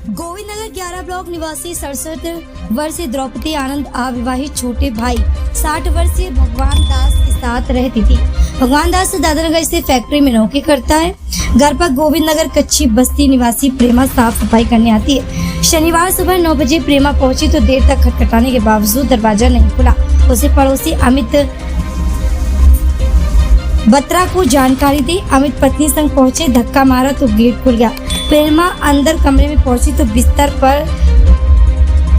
Govind Nagar 11 block निवासी 67 वर्षीय द्रौपदी आनंद अविवाहित छोटे भाई 60 वर्षीय भगवान दास के साथ रहती थी। भगवान दास दादरनगर स्थित फैक्ट्री में नौकरी करता है। घर पर गोविंद नगर कच्ची बस्ती निवासी प्रेमा साफ सफाई करने आती है। शनिवार सुबह 9 बजे प्रेमा पहुंची तो देर तक खटखटाने के बावजूद दरवाजा नहीं खुला। उसे पड़ोसी अमित बत्रा को जानकारी दी। अमित पत्नी संग पहुंचे, धक्का मारा तो गेट खुल गया। प्रेमा अंदर कमरे में पहुंची तो बिस्तर पर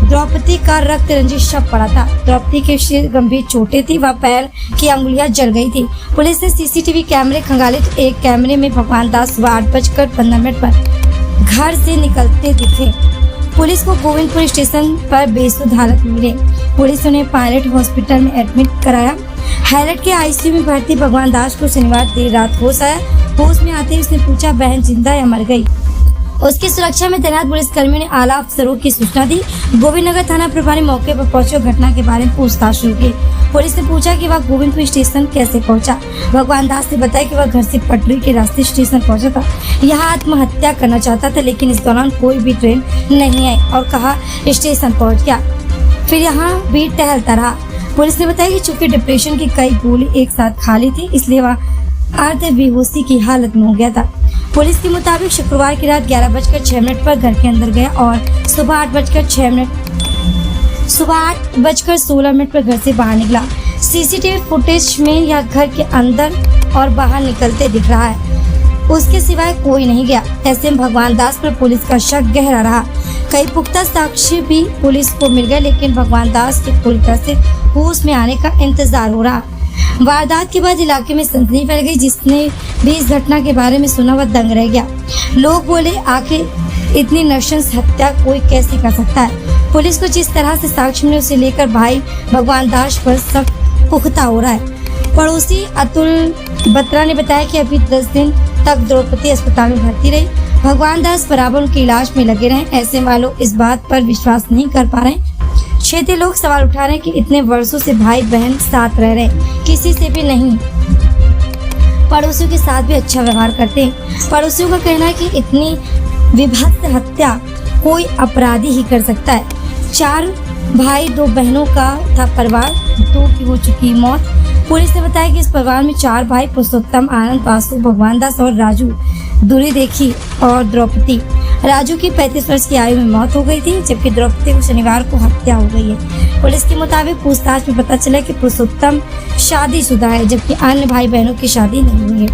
द्रौपदी का रक्त रंजित शव पड़ा था। द्रौपदी के सिर गंभीर चोटें थी, वह पैर की अंगुलियां जल गई थी। पुलिस ने सीसीटीवी कैमरे खंगाले तो एक कैमरे में भगवान दास सुबह 8:15 पर घर से निकलते दिखे। पुलिस को गोविंदपुर स्टेशन पर बेसुध हालत में मिले। पुलिस ने पायलट हॉस्पिटल में एडमिट कराया। हाईलाइट के आईसीयू में भर्ती भगवान दास को शनिवार देर रात होश आया। होश में आते ही उसने पूछा, बहन जिंदा या मर गई। उसकी सुरक्षा में तैनात पुलिस कर्मियों ने आला अफसरों की सूचना दी। गोविंद नगर थाना प्रभारी मौके पर पहुंचे और घटना के बारे में पूछताछ शुरू की। पुलिस ने पूछा कि वह गोविंदपुर स्टेशन कैसे पहुंचा। भगवान दास ने बताया कि वह घर से पटरी के रास्ते स्टेशन पहुंचा था। यहाँ आत्महत्या करना चाहता था, लेकिन इस दौरान कोई भी ट्रेन नहीं आई और कहा स्टेशन पहुँच गया। फिर यहाँ भी टहलता रहा। पुलिस ने बताया कि चूंकि डिप्रेशन की कई गोली एक साथ खा ली थी, इसलिए वह अर्ध बेहोशी की हालत में हो गया था। पुलिस के मुताबिक शुक्रवार की रात 11:06 पर घर के अंदर गया और सुबह 8:16 पर घर से बाहर निकला। सीसीटीवी फुटेज में यह घर के अंदर और बाहर निकलते दिख रहा है। उसके सिवाय कोई नहीं गया। ऐसे में भगवान दास पर पुलिस का शक गहरा रहा। कई पुख्ता साक्ष्य भी पुलिस को मिल गए, लेकिन भगवान दास के पूरी तरह से होश में आने का इंतजार हो रहा। वारदात के बाद इलाके में सनसनी फैल गई। जिसने भी इस घटना के बारे में सुना वह दंग रह गया। लोग बोले, आखिर इतनी नृशंस हत्या कोई कैसे कर सकता है। पुलिस को जिस तरह से साक्ष्य मिले उसे लेकर भाई भगवान दास पर शक पुख्ता हो रहा है। पड़ोसी अतुल बत्रा ने बताया कि अभी 10 दिन तक द्रौपदी अस्पताल में भर्ती रही। भगवान दास बराबर उनके इलाज में लगे रहे। ऐसे वालों इस बात पर विश्वास नहीं कर पा रहे। क्षेत्रीय लोग सवाल उठा रहे हैं कि इतने वर्षों से भाई बहन साथ रह रहे, किसी से भी नहीं, पड़ोसियों के साथ भी अच्छा व्यवहार करते हैं। पड़ोसियों का कहना है कि इतनी विभत्स हत्या कोई अपराधी ही कर सकता है। 4 भाई 2 बहनों का था परिवार, 2 की हो चुकी मौत। पुलिस ने बताया कि इस परिवार में 4 भाई पुरुषोत्तम, आनंद, वासु, भगवान दास और राजू, दूरी देखी और द्रौपदी। राजू की 35 वर्ष की आयु में मौत हो गई थी, जबकि द्रौपदी को शनिवार को हत्या हो गई है। पुलिस के मुताबिक पूछताछ में पता चला कि पुरुषोत्तम शादीशुदा है, जबकि अन्य भाई बहनों की शादी नहीं हुई है।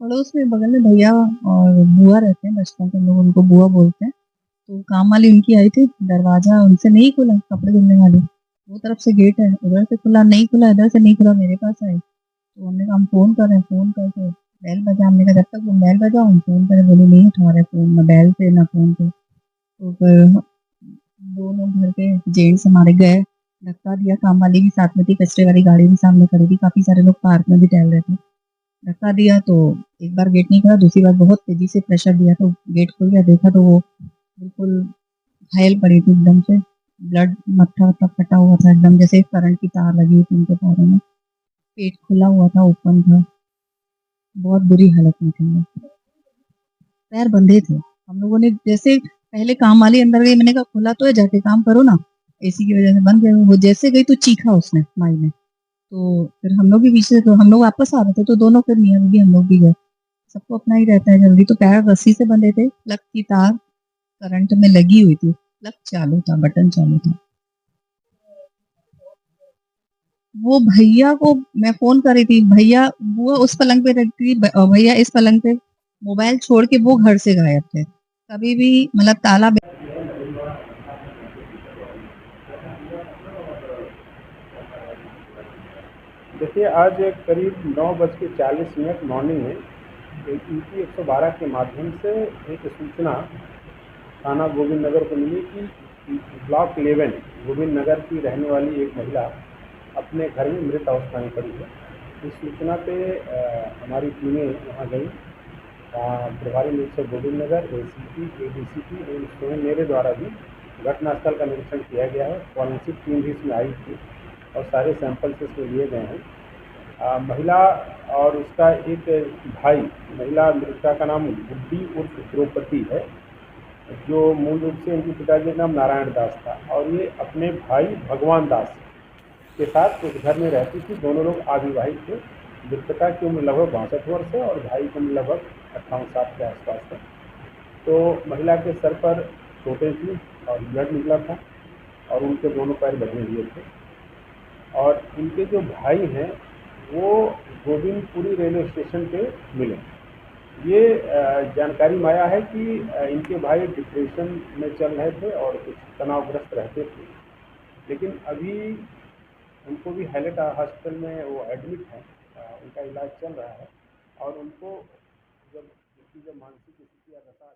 पड़ोस में बगल में भैया और बुआ रहते हैं, बचपन से लोग उनको बुआ बोलते हैं। तो काम वाली उनकी आई थी, दरवाजा उनसे नहीं खुला, कपड़े धुलने वाली, वो तरफ से गेट है, उधर से खुला नहीं खुला, इधर से नहीं खुला, मेरे पास आए। तो हमने कहा हम फोन कर रहे हैं, फोन करके बैल बजा। हमने कहा जब तक वो बैल बजा हम फोन करें, बोले नहीं उठा रहे फोन, ना बैल से ना फोन पे। तो फिर दोनों घर के जेंट्स हमारे गए, धक्का दिया। काम वाली भी साथ में थी, कचरे वाली गाड़ी भी सामने खड़ी थी, काफी सारे लोग पार्क में भी टहल रहे थे। धक्का दिया तो एक बार गेट नहीं खुला, दूसरी बार बहुत तेजी से प्रेशर दिया तो गेट खुल गया। देखा तो वो बिल्कुल घायल पड़ी थी, एकदम से ब्लड मत्था वत्था फटा हुआ था, एकदम जैसे करंट की तार लगी थी उनके पैरों में। पेट खुला हुआ था, ओपन था, बहुत बुरी हालत में थे। पैर बंधे थे। हम लोगों ने जैसे पहले काम वाली अंदर गई, मैंने कहा खुला तो है, जाके काम करो ना, एसी की वजह से बंद गए। वो जैसे गई तो चीखा उसने, माई ने। तो फिर हम लोग भी पीछे, तो हम लोग वापस आ रहे थे तो दोनों फिर मियाँ बीवी हम लोग भी गए। सबको अपना ही रहता है जल्दी। तो पैर रस्सी से बंधे थे, प्लग की तार करंट में लगी हुई थी, प्लग चालू था, बटन चालू था। वो भैया को मैं फोन कर रही थी, भैया वो उस पलंग पे रहती थी, भैया इस पलंग पे, मोबाइल छोड़ के वो घर से गायब थे। कभी भी मतलब ताला। देखिए, आज करीब 9:40 मॉर्निंग में एक यूपी 112 के माध्यम से एक सूचना थाना गोविंद नगर को मिली कि ब्लॉक 11 गोविंद नगर की रहने वाली एक महिला अपने घर में मृत अवस्था में पड़ी है। इस सूचना पे हमारी टीमें वहाँ गई। प्रभारी निरीक्षक गोविंद नगर, एसीपी, एडीसीपी और स्वयं मेरे द्वारा भी घटनास्थल का निरीक्षण किया गया है। फॉरेंसिक टीम भी इसमें आई थी और सारे सैंपल्स इसमें लिए गए हैं। महिला और उसका एक भाई, महिला मृतका का नाम गुड्डी उर्फ द्रौपदी है, जो मूल रूप से इनके पिताजी का नाम नारायण दास था, और ये अपने भाई भगवान दास के साथ उस घर में रहती थी। दोनों लोग अविवाहित थे। मृतका की उम्र लगभग 62 वर्ष है और भाई की उम्र लगभग 58-60 के आसपास है। तो महिला के सर पर चोटें थी और ब्लड निकला था और उनके दोनों पैर बचे हुए थे। और इनके जो भाई हैं वो गोविंदपुरी रेलवे स्टेशन पे मिले। ये जानकारी में आया है कि इनके भाई डिप्रेशन में चल रहे थे और कुछ तनावग्रस्त रहते थे, लेकिन अभी उनको भी हाईलाइट हॉस्पिटल में वो एडमिट हैं। उनका इलाज चल रहा है और उनको जब उनकी जब मानसिक स्थिति या दशा